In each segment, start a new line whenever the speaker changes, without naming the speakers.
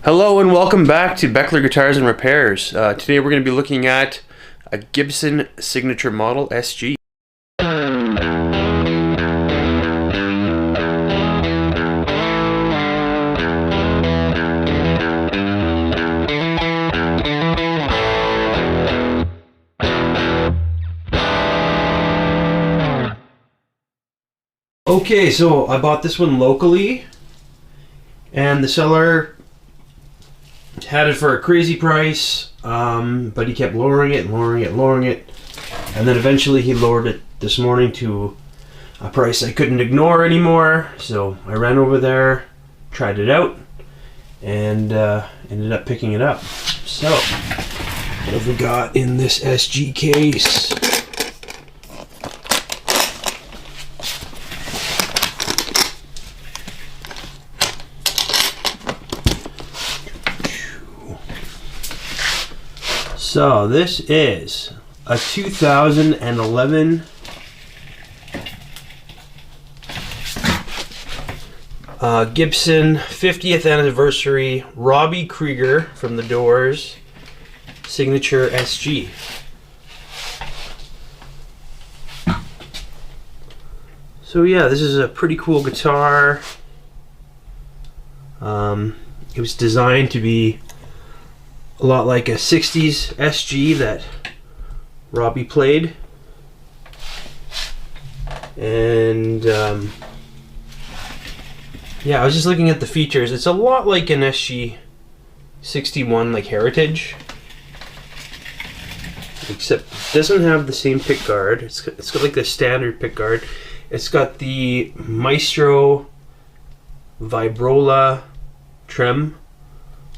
Hello and welcome back to Beckler Guitars and Repairs. Today we're going to be looking at a Gibson Signature Model SG. Okay, so I bought this one locally, and the seller had it for a crazy price, but he kept lowering it, and then eventually he lowered it this morning to a price I couldn't ignore anymore. So I ran over there, tried it out, and ended up picking it up. So what have we got in this SG case? So this is a 2011 Gibson 50th anniversary Robby Krieger from the Doors Signature SG. So yeah, this is a pretty cool guitar. It was designed to be a lot like a 60s SG that Robby played, and yeah, I was just looking at the features. It's a lot like an SG 61 like Heritage, except it doesn't have the same pickguard. It's got like the standard pickguard. It's got the Maestro Vibrola trem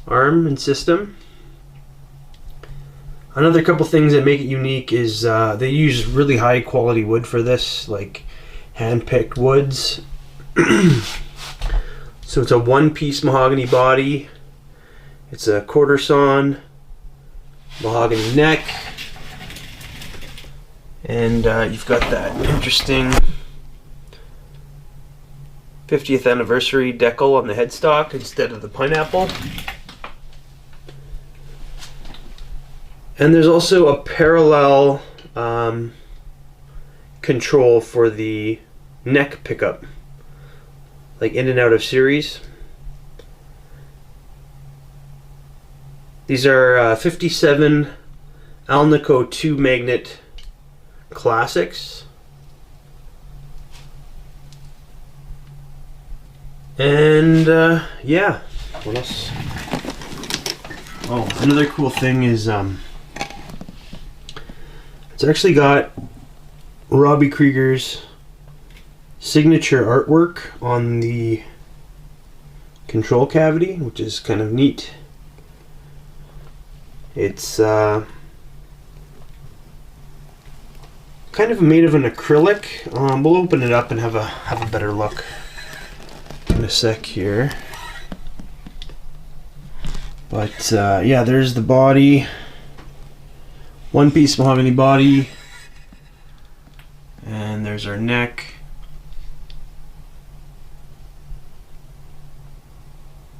arm and system. Another couple things that make it unique is they use really high quality wood for this, like hand-picked woods. So it's a one-piece mahogany body. It's a quarter sawn mahogany neck, and you've got that interesting 50th anniversary decal on the headstock instead of the pineapple. And there's also a parallel control for the neck pickup, like in and out of series. These are 57 Alnico 2 magnet classics. And yeah, what else? Oh, another cool thing is it's actually got Robby Krieger's signature artwork on the control cavity, which is kind of neat. It's kind of made of an acrylic. We'll open it up and have a better look in a sec here. But yeah, there's the body. One piece mahogany body, and there's our neck,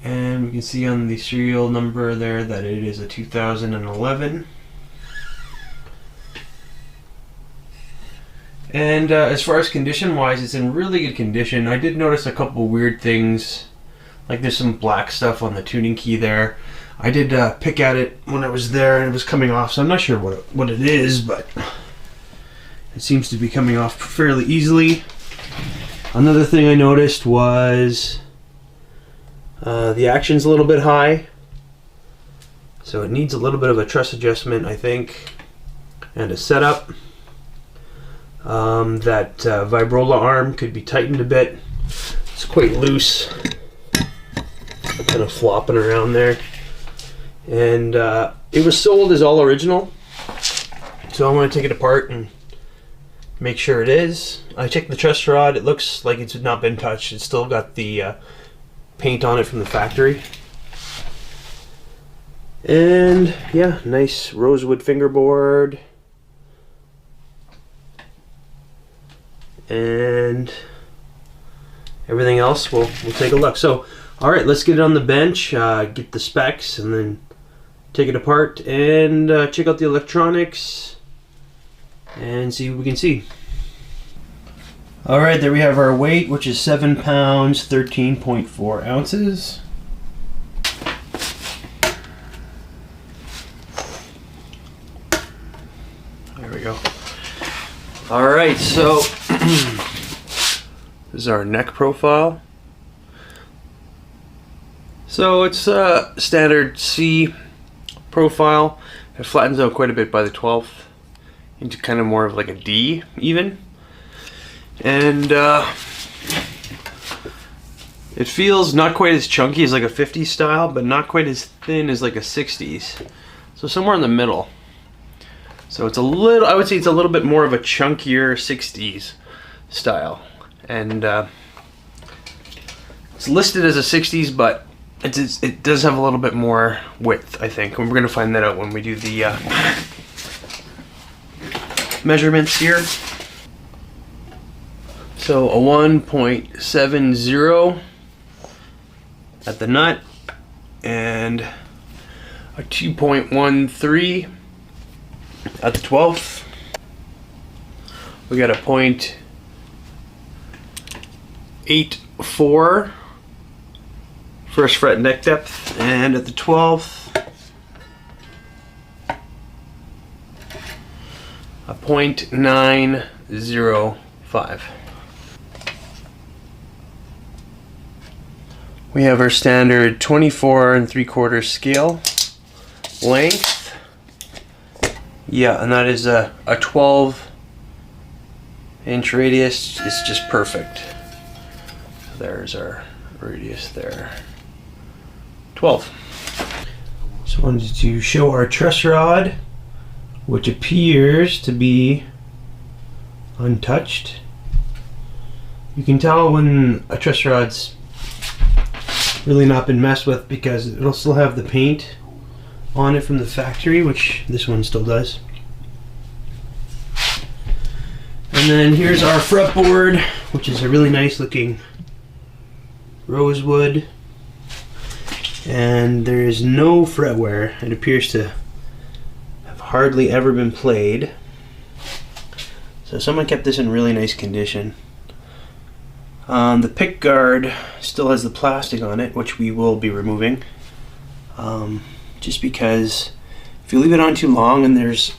and we can see on the serial number there that it is a 2011. And as far as condition wise, it's in really good condition. I did notice a couple weird things, like there's some black stuff on the tuning key there. I did pick at it when I was there and it was coming off, so I'm not sure what it is, but it seems to be coming off fairly easily. Another thing I noticed was the action's a little bit high, so it needs a little bit of a truss adjustment, I think, and a setup. That Vibrola arm could be tightened a bit. It's quite loose, kind of flopping around there. And it was sold as all original, so I'm going to take it apart and make sure it is. I checked the truss rod. It looks like it's not been touched. It's still got the paint on it from the factory. And yeah, nice rosewood fingerboard. And everything else, we'll take a look. So All right, let's get it on the bench, get the specs, and then take it apart and check out the electronics and see what we can see. All right, there we have our weight, which is 7 pounds, 13.4 ounces. There we go. All right, so this is our neck profile. So it's a standard C profile. It flattens out quite a bit by the 12th into kind of more of like a D even. And it feels not quite as chunky as like a 50s style, but not quite as thin as like a 60s. So somewhere in the middle. So it's a little, I would say it's a little bit more of a chunkier 60s style. And it's listed as a 60s, but it does have a little bit more width, I think. And we're going to find that out when we do the measurements here. So a 1.70 at the nut and a 2.13 at the 12th. We got a 0.84 first fret neck depth, and at the 12th a 0.905. We have our standard 24 3/4 scale length. Yeah, and that is a 12-inch radius. It's just perfect. There's our radius there. 12. Just wanted to show our truss rod, which appears to be untouched. You can tell when a truss rod's really not been messed with because it'll still have the paint on it from the factory, which this one still does. And then here's our fretboard, which is a really nice looking rosewood, and there is no fret wear. It appears to have hardly ever been played, so someone kept this in really nice condition. The pick guard still has the plastic on it, which we will be removing, just because if you leave it on too long and there's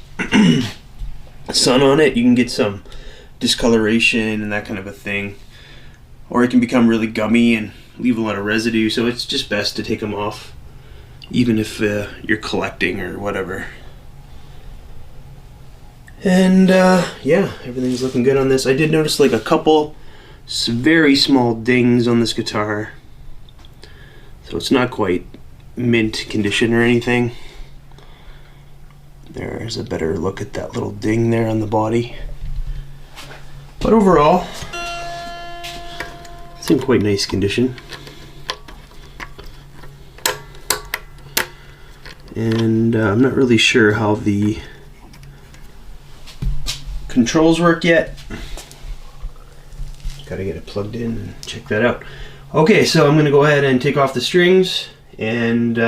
sun on it, you can get some discoloration and that kind of a thing, or it can become really gummy and leave a lot of residue. So it's just best to take them off, even if you're collecting or whatever. And yeah, everything's looking good on this. I did notice like a couple very small dings on this guitar, so it's not quite mint condition or anything. There's a better look at that little ding there on the body, but overall it's in quite nice condition. And I'm not really sure how the controls work yet. Gotta get it plugged in and check that out. Okay, so I'm gonna go ahead and take off the strings, and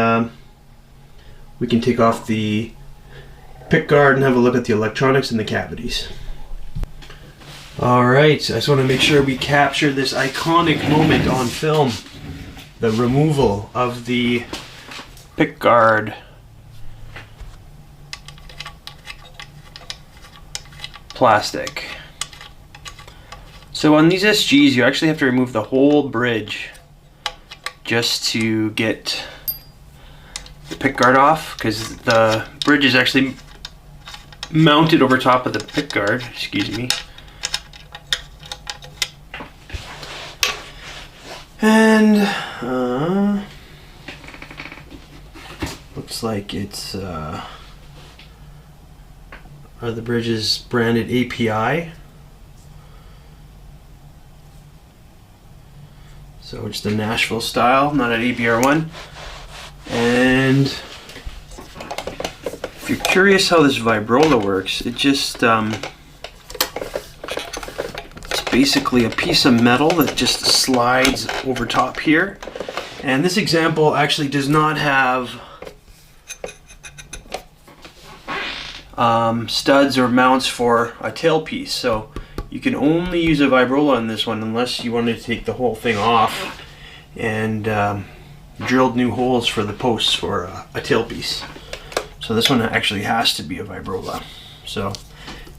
we can take off the pick guard and have a look at the electronics and the cavities. Alright, so I just want to make sure we capture this iconic moment on film. The removal of the pick guard plastic. So on these SGs, you actually have to remove the whole bridge just to get the pick guard off, because the bridge is actually mounted over top of the pick guard. Excuse me. And looks like it's are the bridges branded API. So it's the Nashville style, not an ABR1. And if you're curious how this vibrola works, it just it's basically a piece of metal that just slides over top here, And this example actually does not have studs or mounts for a tailpiece, so you can only use a vibrola on this one unless you wanted to take the whole thing off and drilled new holes for the posts for a tailpiece. So this one actually has to be a vibrola. So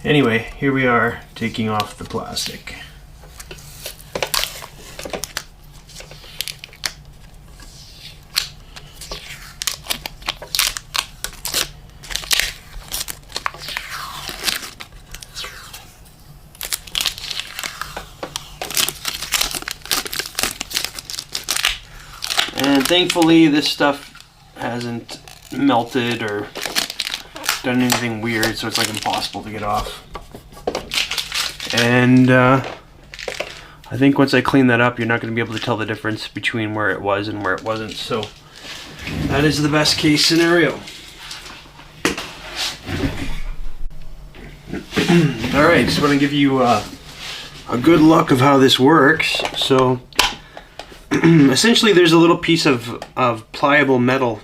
anyway, here we are taking off the plastic. And thankfully this stuff hasn't melted or done anything weird, so it's like impossible to get off. And I think once I clean that up, you're not going to be able to tell the difference between where it was and where it wasn't. So that is the best case scenario. Alright, just want to give you a good look of how this works. So essentially there's a little piece of pliable metal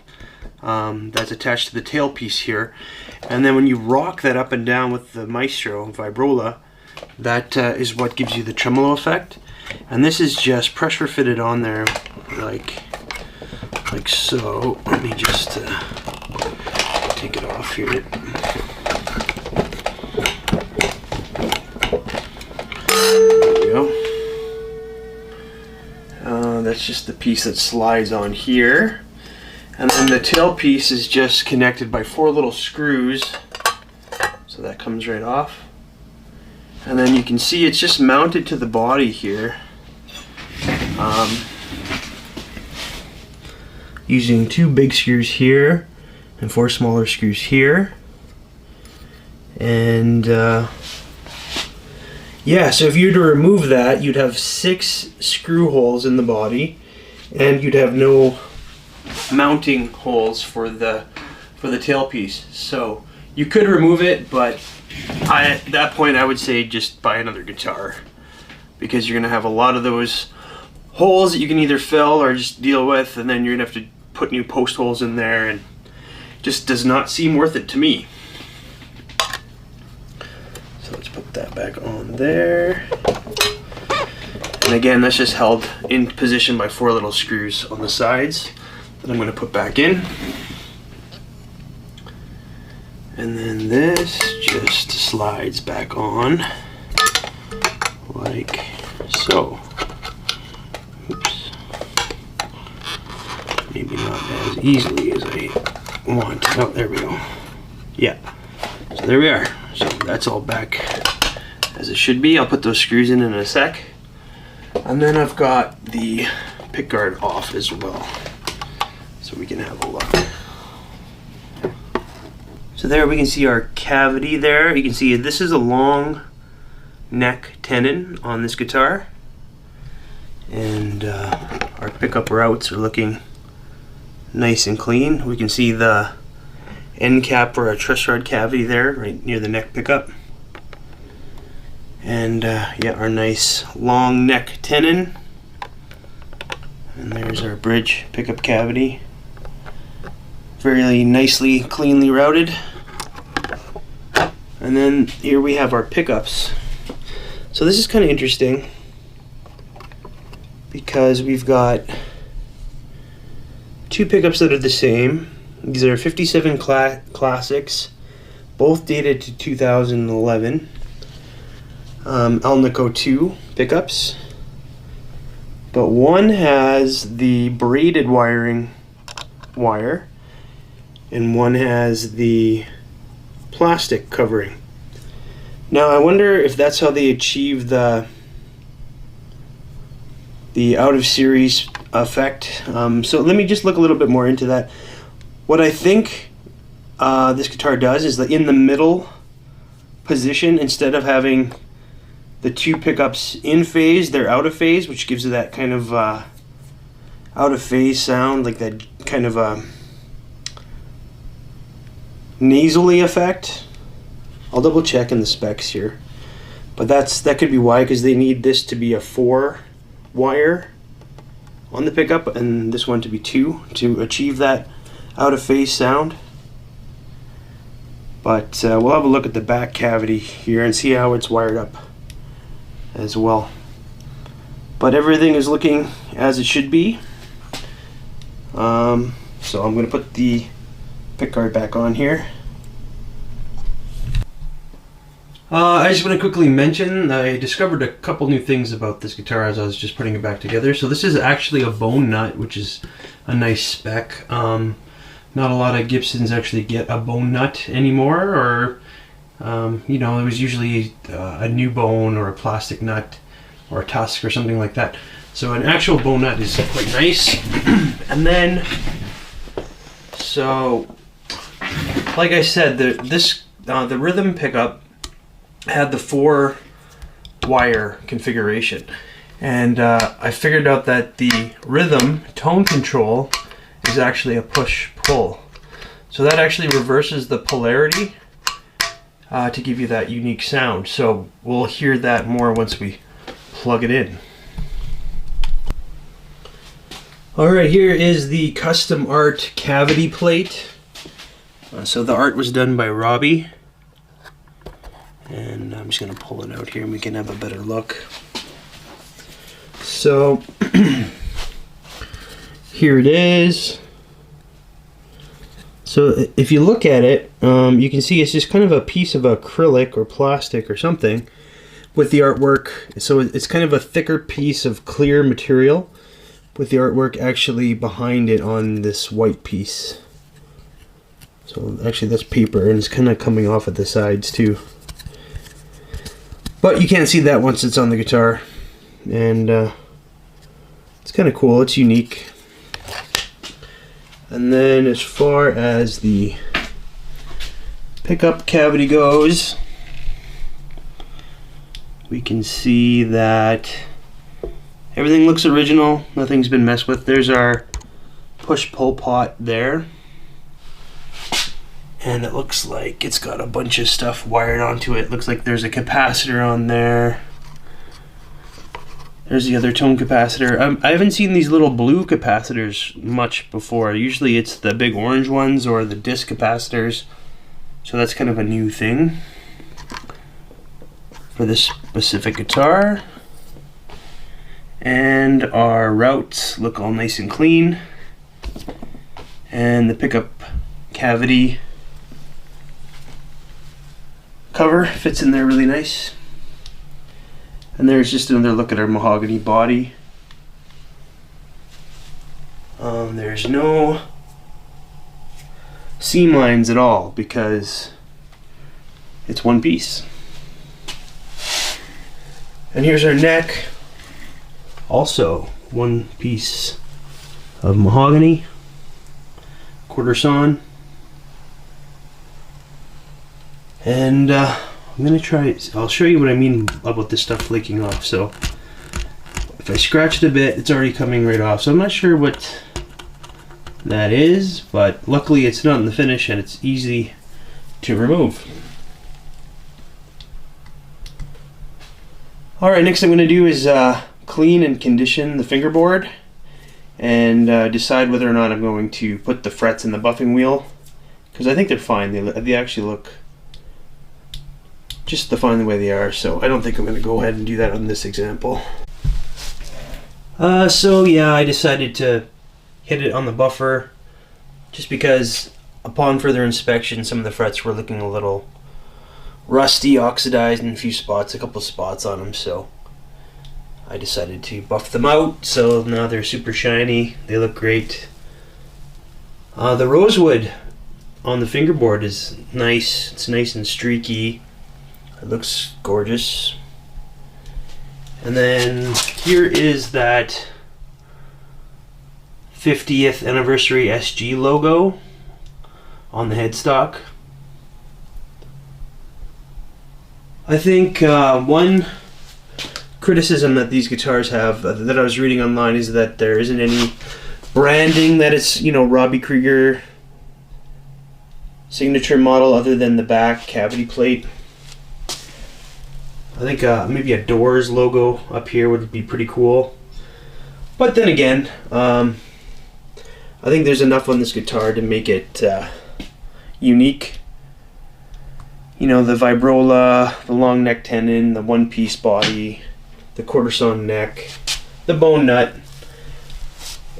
that's attached to the tailpiece here, and then when you rock that up and down with the Maestro vibrola, that is what gives you the tremolo effect. And this is just pressure fitted on there like so. Let me just take it off here. There we go. That's just the piece that slides on here. And then the tailpiece is just connected by 4 little screws. So that comes right off. And then you can see it's just mounted to the body here. Using 2 big screws here and 4 smaller screws here. And yeah, so if you were to remove that, you'd have 6 screw holes in the body, and you'd have no mounting holes for the tailpiece. So you could remove it, but at that point I would say just buy another guitar, because you're gonna have a lot of those holes that you can either fill or just deal with, and then you're gonna have to put new post holes in there, and it just does not seem worth it to me. So let's put that back on there. And again, that's just held in position by 4 little screws on the sides that I'm going to put back in. And then this just slides back on like so. Oops. Maybe not as easily as I want. Oh, there we go. Yeah. So there we are. So that's all back as it should be. I'll put those screws in a sec. And then I've got the pickguard off as well, so we can have a look. So there we can see our cavity there. You can see this is a long neck tenon on this guitar. And our pickup routes are looking nice and clean. We can see the end cap for a truss rod cavity there, right near the neck pickup. And yeah, our nice long neck tenon. And there's our bridge pickup cavity. Very nicely, cleanly routed. And then here we have our pickups. So this is kind of interesting, because we've got 2 pickups that are the same. These are 57 classics, both dated to 2011. Alnico 2 pickups, but one has the braided wire, and one has the plastic covering. Now I wonder if that's how they achieve the out of series effect. So let me just look a little bit more into that. What I think this guitar does is that in the middle position, instead of having the 2 pickups in phase, they're out of phase, which gives it that kind of out of phase sound, like that kind of nasally effect. I'll double check in the specs here, but that could be why, because they need this to be a 4 wire on the pickup, and this one to be 2 to achieve that out of phase sound. But we'll have a look at the back cavity here and see how it's wired up as well. But everything is looking as it should be. So I'm going to put the pickguard back on here. I just want to quickly mention, I discovered a couple new things about this guitar as I was just putting it back together. So this is actually a bone nut, which is a nice spec. Not a lot of Gibsons actually get a bone nut anymore, or you know, it was usually a new bone or a plastic nut or a tusk or something like that. So an actual bone nut is quite nice. And then, so like I said, the rhythm pickup had the 4-wire configuration, and I figured out that the rhythm tone control is actually a push-pull. So that actually reverses the polarity to give you that unique sound. So we'll hear that more once we plug it in. Alright, here is the custom art cavity plate. So the art was done by Robby. And I'm just going to pull it out here and we can have a better look. So here it is. So if you look at it, you can see it's just kind of a piece of acrylic or plastic or something with the artwork. So it's kind of a thicker piece of clear material with the artwork actually behind it on this white piece. So actually that's paper, and it's kind of coming off at the sides too. But you can't see that once it's on the guitar, and it's kind of cool. It's unique. And then as far as the pickup cavity goes, we can see that everything looks original. Nothing's been messed with. There's our push-pull pot there. And it looks like it's got a bunch of stuff wired onto it. Looks like there's a capacitor on there. There's the other tone capacitor. I haven't seen these little blue capacitors much before. Usually it's the big orange ones or the disc capacitors. So that's kind of a new thing for this specific guitar. And our routes look all nice and clean. And the pickup cavity cover fits in there really nice. And there's just another look at our mahogany body. There's no seam lines at all because it's one piece. And here's our neck, also one piece of mahogany, quarter sawn. And I'm gonna try, I'll show you what I mean about this stuff flaking off. So if I scratch it a bit, it's already coming right off. So I'm not sure what that is, but luckily it's not in the finish and it's easy to remove. Alright, next thing I'm gonna do is clean and condition the fingerboard and decide whether or not I'm going to put the frets in the buffing wheel, because I think they're fine. They actually look just fine the way they are, so I don't think I'm going to go ahead and do that on this example. So yeah, I decided to hit it on the buffer just because upon further inspection some of the frets were looking a little rusty, oxidized in a few spots, a couple spots on them, so I decided to buff them out. So now they're super shiny, they look great. The rosewood on the fingerboard is nice, it's nice and streaky. It looks gorgeous. And then here is that 50th anniversary SG logo on the headstock. I think one criticism that these guitars have that I was reading online is that there isn't any branding that it's, you know, Robby Krieger signature model other than the back cavity plate. I think maybe a Doors logo up here would be pretty cool. But then again, I think there's enough on this guitar to make it unique. You know, the vibrola, the long neck tenon, the one-piece body, the quarter sawn neck, the bone nut,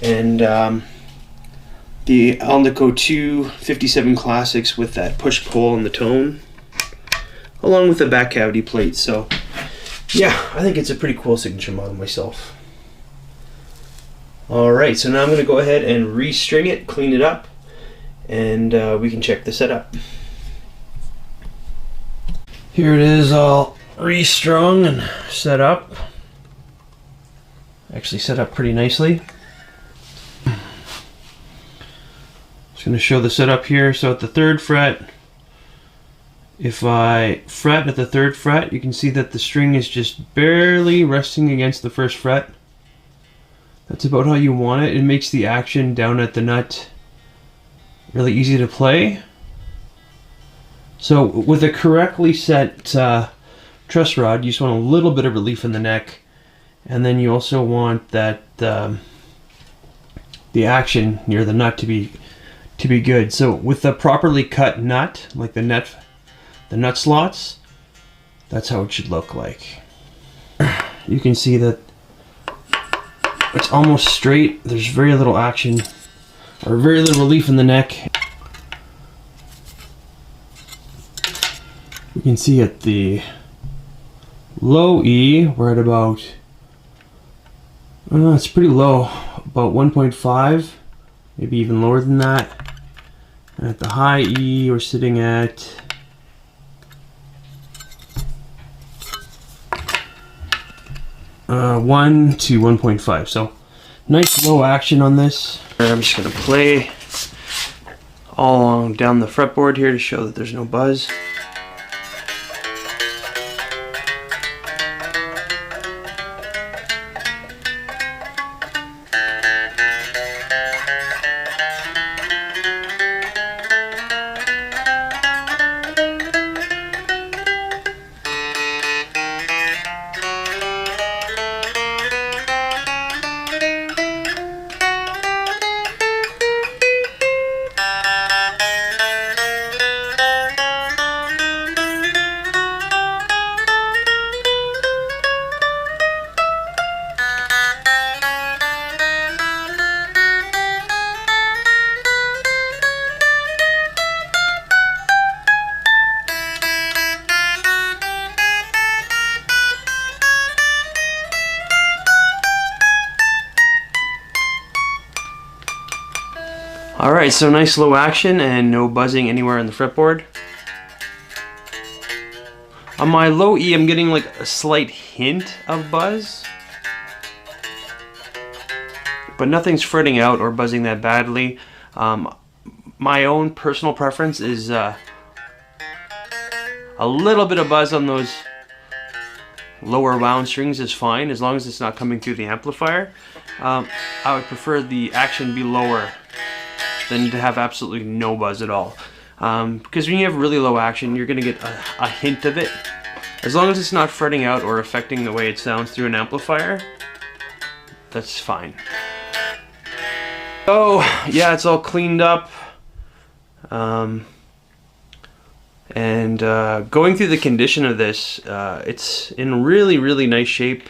and the Alnico 2 57 Classics with that push-pull on the tone, along with the back cavity plate. So yeah, I think it's a pretty cool signature model myself. Alright, so now I'm going to go ahead and restring it, clean it up, and we can check the setup. Here it is, all restrung and set up. Actually set up pretty nicely. Just going to show the setup here. So at the 3rd fret, if I fret at the 3rd fret, you can see that the string is just barely resting against the 1st fret. That's about how you want it. It makes the action down at the nut really easy to play. So with a correctly set truss rod, you just want a little bit of relief in the neck, and then you also want that the action near the nut to be good. So with a properly cut nut, like the nut slots, that's how it should look like. You can see that it's almost straight. There's very little action or very little relief in the neck. You can see at the low E, we're at about, it's pretty low, about 1.5, maybe even lower than that. And at the high E, we're sitting at 1 to 1.5. So nice low action on this. I'm just going to play all along down the fretboard here to show that there's no buzz. Alright, so nice low action and no buzzing anywhere on the fretboard. On my low E, I'm getting like a slight hint of buzz, but nothing's fretting out or buzzing that badly. My own personal preference is a little bit of buzz on those lower wound strings is fine, as long as it's not coming through the amplifier. I would prefer the action be lower than to have absolutely no buzz at all. Because when you have really low action, you're going to get a hint of it. As long as it's not fretting out or affecting the way it sounds through an amplifier, that's fine. So yeah, it's all cleaned up. Going through the condition of this, it's in really nice shape.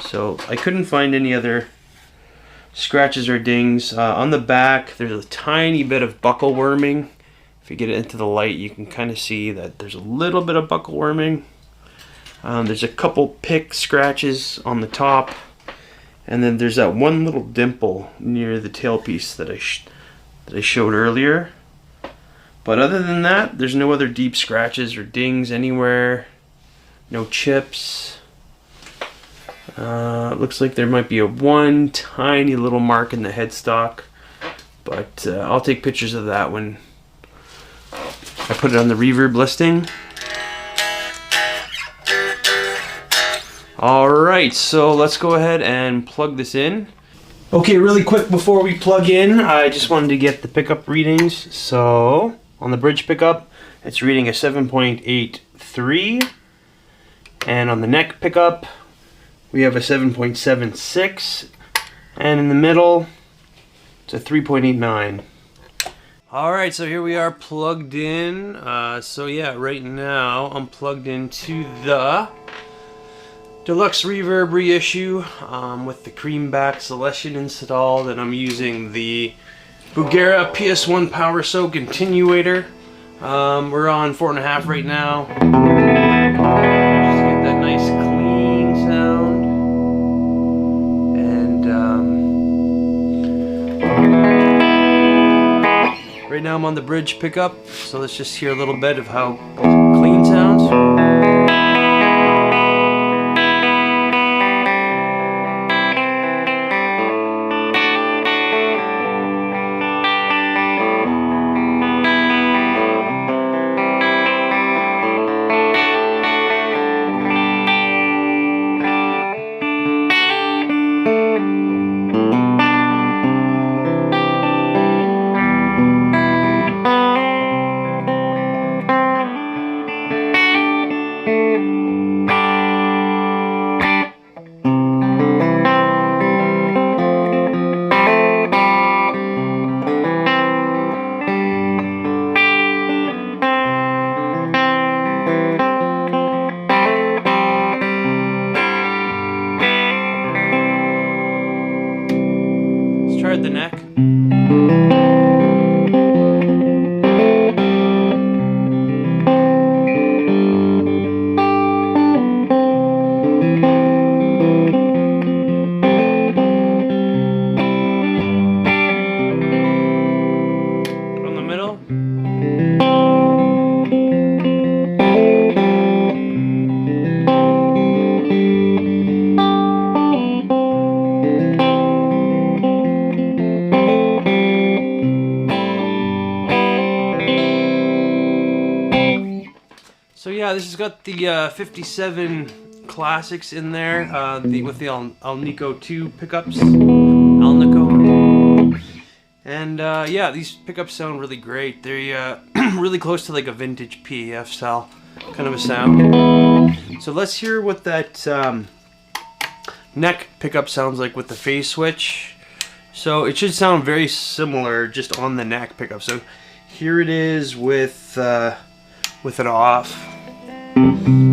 So I couldn't find any other scratches or dings. On the back, there's a tiny bit of buckle worming. If you get it into the light, you can kind of see that there's a little bit of buckle worming. There's a couple pick scratches on the top, and then there's that one little dimple near the tailpiece that I showed earlier. But other than that, there's no other deep scratches or dings anywhere. No chips. Looks like there might be one tiny little mark in the headstock, but I'll take pictures of that when I put it on the reverb listing. Alright, so let's go ahead and plug this in. Okay, really quick before we plug in, I just wanted to get the pickup readings. So on the bridge pickup, it's reading a 7.83, and on the neck pickup, we have a 7.76, And in the middle, it's a 3.89. Alright, so here we are plugged in. So yeah, right now I'm plugged into the Deluxe Reverb reissue with the Creamback Selection installed, and I'm using the Bugera PS1 Power Soak Attenuator. We're on 4.5 right now. Just to get that nice clean sound. And right now I'm on the bridge pickup, so let's just hear a little bit of how clean sounds. The neck. On the middle. So yeah, this has got the 57 classics in there, with the Alnico 2 pickups. Alnico. And yeah, these pickups sound really great. They're really close to like a vintage PAF style kind of a sound. So let's hear what that neck pickup sounds like with the phase switch. So it should sound very similar just on the neck pickup. So here it is with it off. And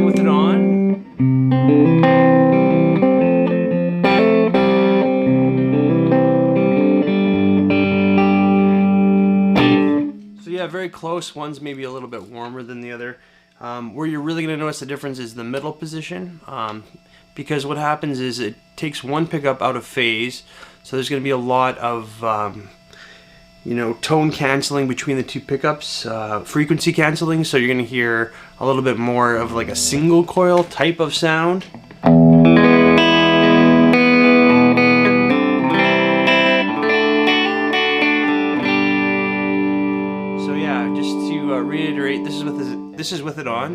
with it on. So yeah, very close. One's maybe a little bit warmer than the other. Where you're really going to notice the difference is the middle position, because what happens is it takes one pickup out of phase, so there's going to be a lot of you know, tone canceling between the two pickups, frequency canceling, so you're going to hear a little bit more of like a single coil type of sound. So yeah, just to reiterate, this is with it on.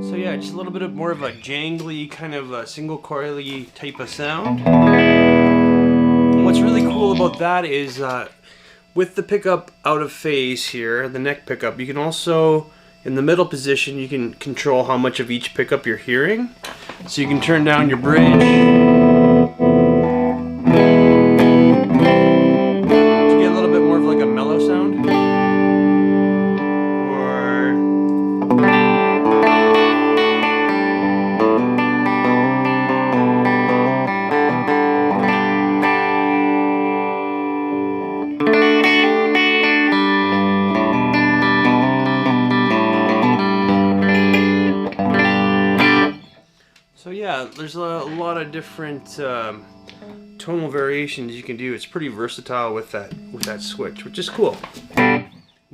So yeah, just a little bit of more of a jangly kind of a single coily type of sound. And what's really cool about that is with the pickup out of phase here, the neck pickup, you can also, in the middle position, you can control how much of each pickup you're hearing. So you can turn down your bridge to get a little bit more of like a mellow sound. So yeah, there's a lot of different tonal variations you can do. It's pretty versatile with that switch, which is cool.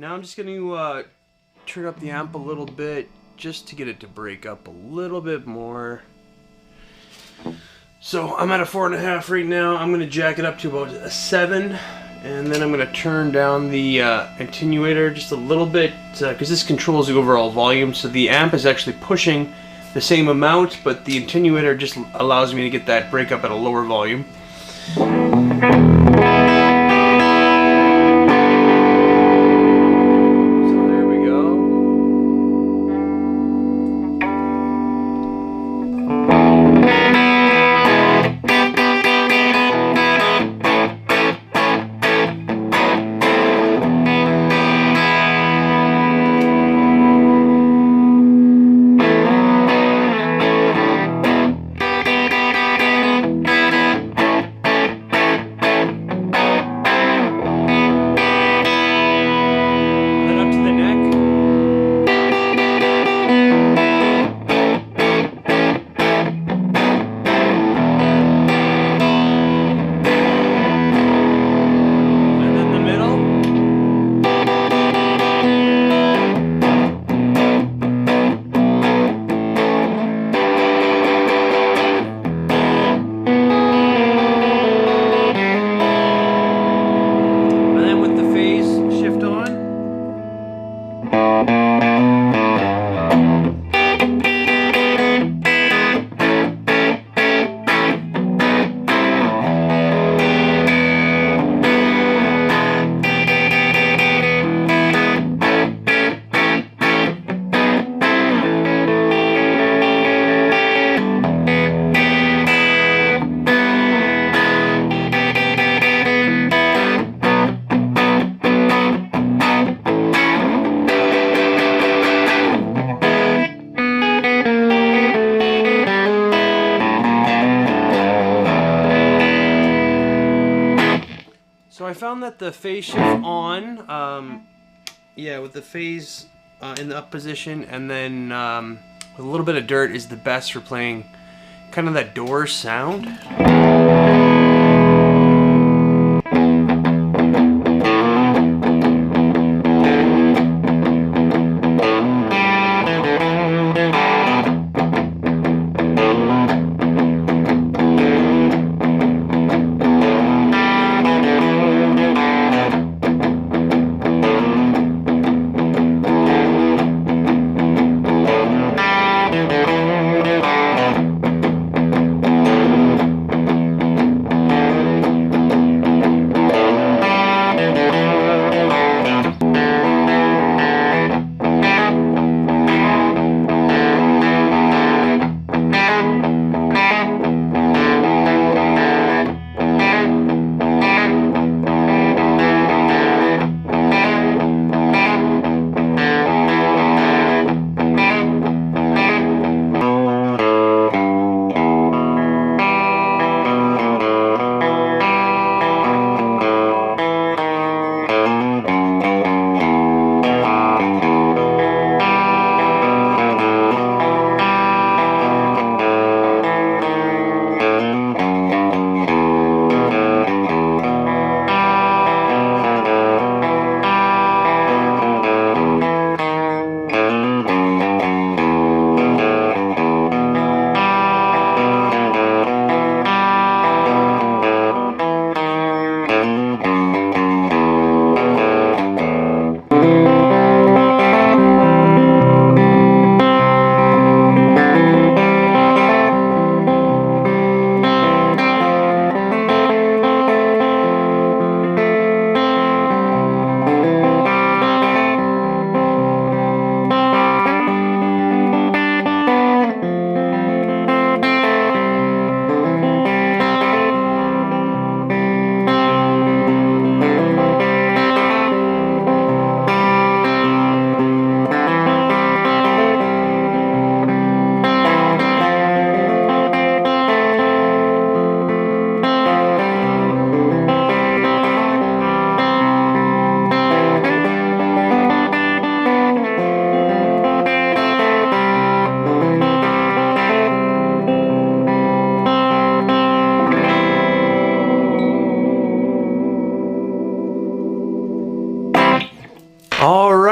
Now I'm just going to turn up the amp a little bit just to get it to break up a little bit more. So I'm at a 4.5 right now. I'm going to jack it up to about a 7, and then I'm going to turn down the attenuator just a little bit because this controls the overall volume. So the amp is actually pushing the same amount, but the attenuator just allows me to get that breakup at a lower volume. So I found that the phase shift on, yeah, with the phase in the up position, and then with a little bit of dirt is the best for playing kind of that Doors sound.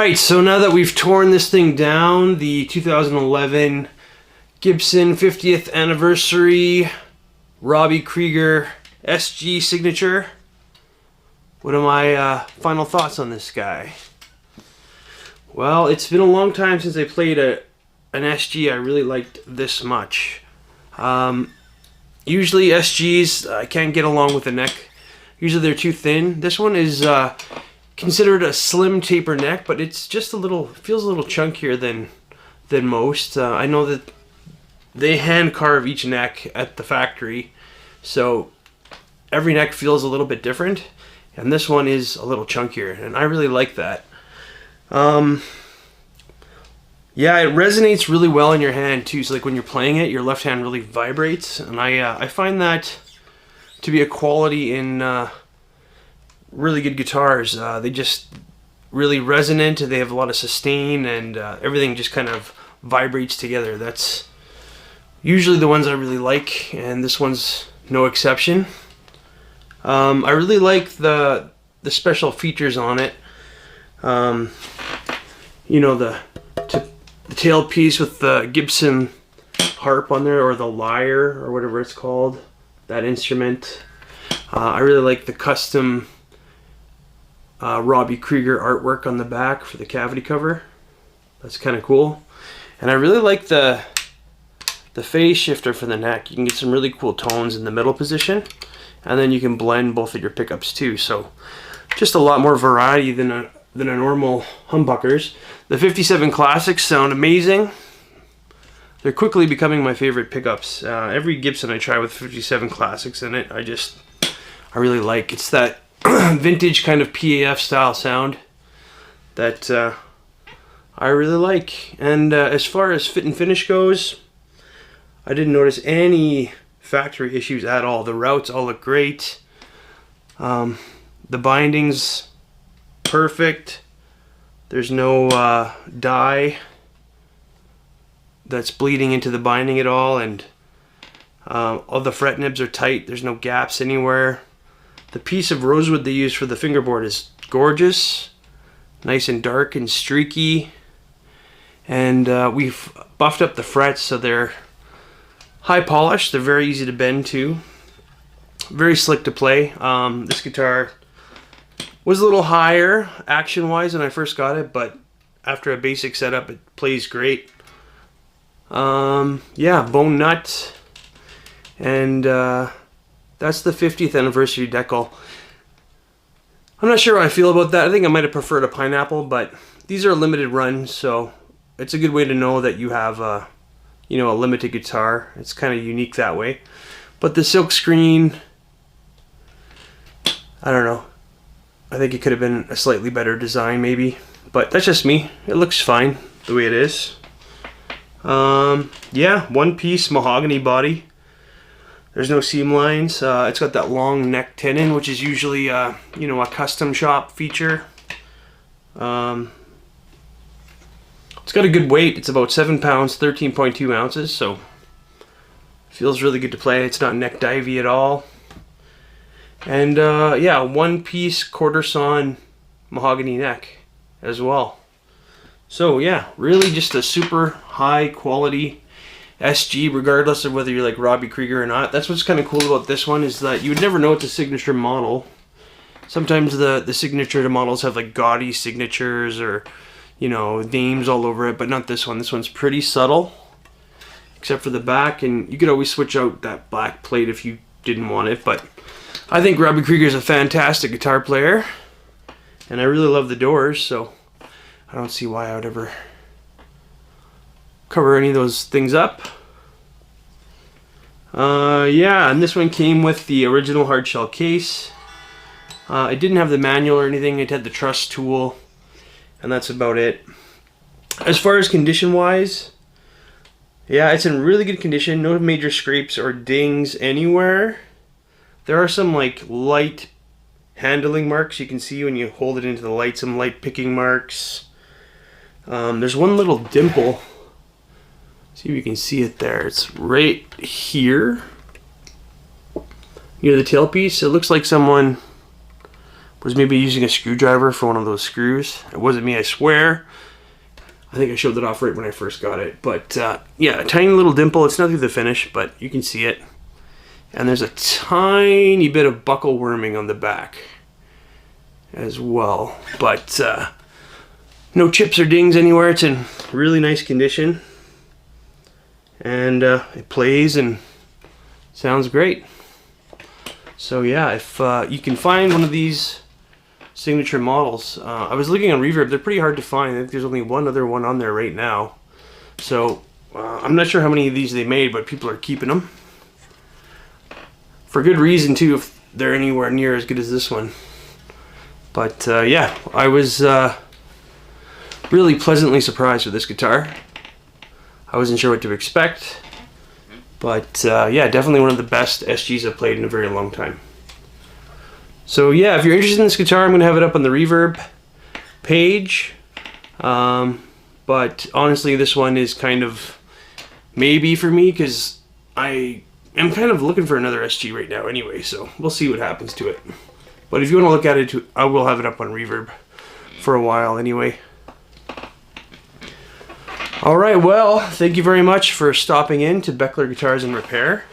Alright, so now that we've torn this thing down, the 2011 Gibson 50th anniversary Robby Krieger SG signature, what are my final thoughts on this guy? Well, it's been a long time since I played an SG I really liked this much. Usually SGs, I can't get along with the neck. Usually they're too thin. This one is considered a slim taper neck, but it's just a little, feels a little chunkier than most. I know that they hand carve each neck at the factory, so every neck feels a little bit different, and this one is a little chunkier, and I really like that. Yeah, it resonates really well in your hand too. So like when you're playing it, your left hand really vibrates, and I find that to be a quality in really good guitars. They just really resonant, they have a lot of sustain, and everything just kind of vibrates together. That's usually the ones I really like, and this one's no exception. I really like the special features on it. You know, the tailpiece with the Gibson harp on there, or the lyre, or whatever it's called, that instrument. I really like the custom Robby Krieger artwork on the back for the cavity cover. That's kind of cool. And I really like the phase shifter for the neck. You can get some really cool tones in the middle position, and then you can blend both of your pickups too. So just a lot more variety than a normal humbuckers. The 57 Classics sound amazing. They're quickly becoming my favorite pickups. Every Gibson I try with 57 Classics in it, I really like. It's that vintage kind of PAF style sound that I really like. And as far as fit and finish goes, I didn't notice any factory issues at all. The routes all look great. The bindings, perfect. There's no dye that's bleeding into the binding at all, and all the fret nibs are tight. There's no gaps anywhere. The piece of rosewood they use for the fingerboard is gorgeous, nice and dark and streaky, and we've buffed up the frets so they're high polished. They're very easy to bend too, very slick to play. This guitar was a little higher action wise when I first got it, but after a basic setup it plays great. Yeah, bone nut, and that's the 50th anniversary decal. I'm not sure how I feel about that. I think I might have preferred a pineapple, but these are limited runs, so it's a good way to know that you have a, you know, a limited guitar. It's kind of unique that way. But the silk screen, I don't know. I think it could have been a slightly better design maybe, but that's just me. It looks fine the way it is. Yeah, one piece mahogany body. There's no seam lines. It's got that long neck tenon, which is usually you know, a custom shop feature. It's got a good weight. It's about 7 pounds, 13.2 ounces, so feels really good to play. It's not neck divey at all. And yeah, one piece quarter sawn mahogany neck as well. So yeah, really just a super high quality SG, regardless of whether you like Robby Krieger or not. That's what's kind of cool about this one, is that you would never know it's a signature model. Sometimes the signature models have like gaudy signatures or, you know, names all over it, but not this one. This one's pretty subtle, except for the back, and you could always switch out that black plate if you didn't want it. But I think Robby Krieger is a fantastic guitar player, and I really love the doors, so I don't see why I would ever cover any of those things up. Yeah, and this one came with the original hardshell case. It didn't have the manual or anything. It had the truss tool, and that's about it. As far as condition wise, yeah, it's in really good condition. No major scrapes or dings anywhere. There are some like light handling marks you can see when you hold it into the light, some light picking marks. There's one little dimple. See if you can see it there. It's right here near the tailpiece. It looks like someone was maybe using a screwdriver for one of those screws. It wasn't me, I swear. I think I showed it off right when I first got it. But yeah, a tiny little dimple. It's not through the finish, but you can see it. And there's a tiny bit of buckle worming on the back as well. But no chips or dings anywhere. It's in really nice condition. And it plays and sounds great. So yeah, if you can find one of these signature models, I was looking on Reverb, they're pretty hard to find. I think there's only one other one on there right now. So I'm not sure how many of these they made, but people are keeping them. For good reason too, if they're anywhere near as good as this one. But yeah, I was really pleasantly surprised with this guitar. I wasn't sure what to expect. But yeah, definitely one of the best SGs I've played in a very long time. So yeah, if you're interested in this guitar, I'm going to have it up on the Reverb page. But honestly, this one is kind of maybe for me, because I am kind of looking for another SG right now anyway, so we'll see what happens to it. But if you want to look at it, I will have it up on Reverb for a while anyway. Alright, well, thank you very much for stopping in to Beckler Guitars and Repair.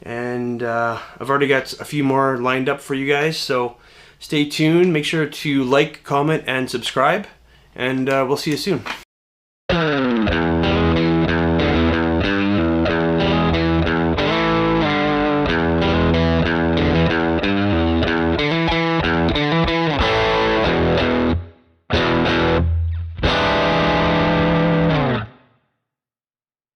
And I've already got a few more lined up for you guys, so stay tuned. Make sure to like, comment, and subscribe. And we'll see you soon.